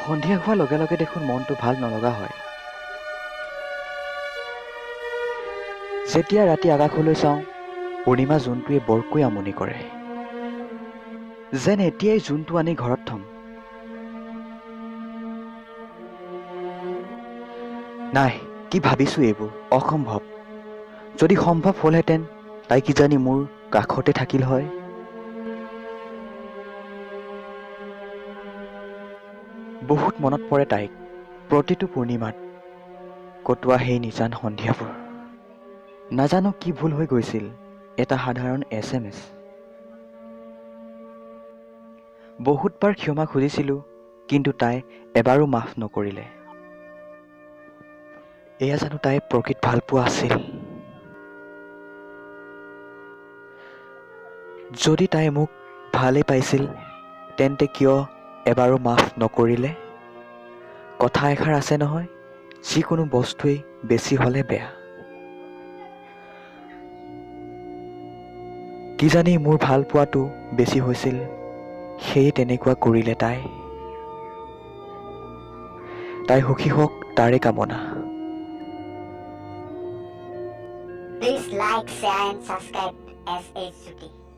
সন্ধিয়া হোৱাৰ লগে লগে দেখোন মনটো ভাল নলগা হয়। যেতিয়া ৰাতি আকাশলৈ চাওঁ, পূৰ্ণিমা জোনটোৱে বৰকৈ আমনি কৰে। যেন এতিয়াই জোনটো আনি ঘৰত থম। নাই, কি ভাবিছোঁ এইবোৰ অসম্ভৱ। যদি সম্ভৱ হ'লহেঁতেন, তাই কিজানি মোৰ কাষতে থাকিল হয়। বহুত মনত পৰে তাইক, প্ৰতিটো পূৰ্ণিমাত কটোৱা সেই নিজান সন্ধিয়াবোৰ। নাজানো কি ভুল হৈ গৈছিল, এটা সাধাৰণ SMS। বহুতবাৰ ক্ষমা খুজিছিলোঁ, কিন্তু তাই এবাৰো মাফ নকৰিলে। এয়া জানো তাই প্ৰকৃত ভালপোৱা আছিল? যদি তাই মোক ভালেই পাইছিল, তেন্তে কিয় এবাৰো মাফ নকৰিলে? কথা এষাৰ আছে নহয়, যিকোনো বস্তুৱেই বেছি হ'লে বেয়া। কিজানি মোৰ ভাল পোৱাটো বেছি হৈছিল, সেয়ে তেনেকুৱা কৰিলে তাই। তাই সুখী হওক, তাৰে কামনা। Please like, share and subscribe SH Jyoti.